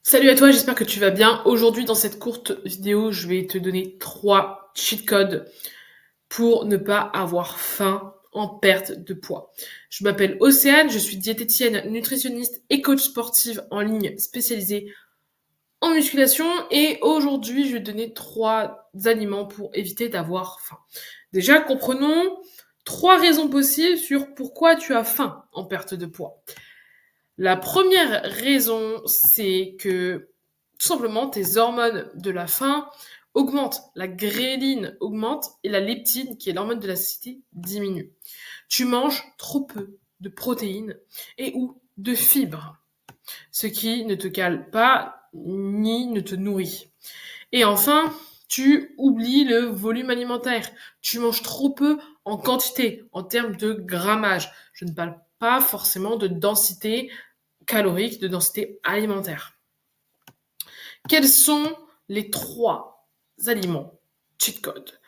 Salut à toi, j'espère que tu vas bien. Aujourd'hui, dans cette courte vidéo, je vais te donner 3 cheat codes pour ne pas avoir faim en perte de poids. Je m'appelle Océane, je suis diététicienne, nutritionniste et coach sportive en ligne spécialisée en musculation. Et aujourd'hui, je vais te donner 3 aliments pour éviter d'avoir faim. Déjà, comprenons 3 raisons possibles sur pourquoi tu as faim en perte de poids. La première raison, c'est que tout simplement tes hormones de la faim augmentent. La gréline augmente et la leptine, qui est l'hormone de la satiété, diminue. Tu manges trop peu de protéines et ou de fibres, ce qui ne te cale pas ni ne te nourrit. Et enfin, tu oublies le volume alimentaire. Tu manges trop peu en quantité, en termes de grammage. Je ne parle pas forcément de densité calorique, de densité alimentaire. Quels sont les 3 aliments cheat code?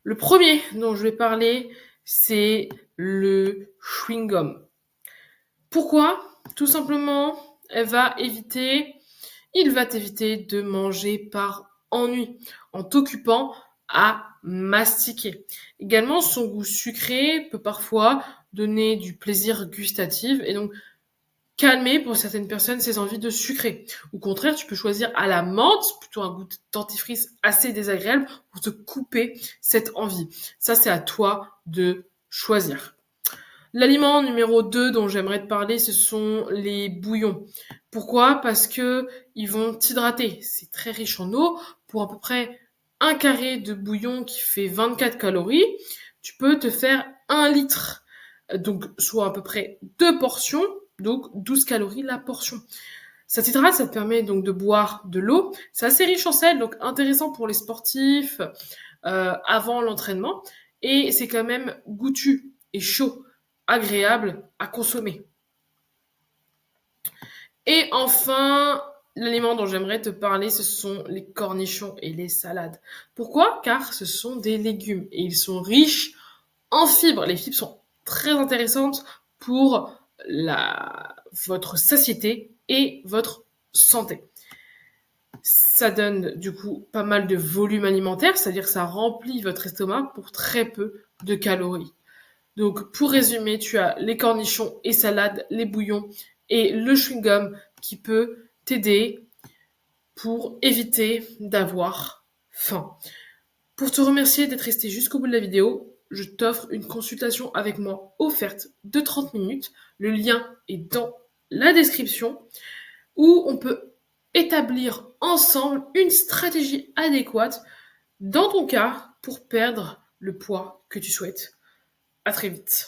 Le premier dont je vais parler, c'est le chewing-gum. Pourquoi? Tout simplement, il va t'éviter de manger par ennui, en t'occupant à mastiquer. Également, son goût sucré peut parfois donner du plaisir gustatif et donc calmer pour certaines personnes ces envies de sucré. Au contraire, tu peux choisir à la menthe, plutôt un goût de dentifrice assez désagréable, pour te couper cette envie. Ça, c'est à toi de choisir. L'aliment numéro 2 dont j'aimerais te parler, ce sont les bouillons. Pourquoi? Parce que ils vont t'hydrater. C'est très riche en eau. Pour à peu près un carré de bouillon qui fait 24 calories, tu peux te faire 1 litre. Donc, soit à peu près 2 portions, donc 12 calories la portion. Ça t'hydrate, ça te permet donc de boire de l'eau. C'est assez riche en sel, donc intéressant pour les sportifs avant l'entraînement. Et c'est quand même goûtu et chaud, agréable à consommer. Et enfin, l'aliment dont j'aimerais te parler, ce sont les cornichons et les salades. Pourquoi? Car ce sont des légumes et ils sont riches en fibres. Les fibres sont très intéressantes pour votre satiété et votre santé. Ça donne du coup pas mal de volume alimentaire, c'est-à-dire que ça remplit votre estomac pour très peu de calories. Donc pour résumer, tu as les cornichons et salades, les bouillons et le chewing-gum qui peut t'aider pour éviter d'avoir faim. Pour te remercier d'être resté jusqu'au bout de la vidéo, je t'offre une consultation avec moi offerte de 30 minutes. Le lien est dans la description où on peut établir ensemble une stratégie adéquate dans ton cas pour perdre le poids que tu souhaites. À très vite.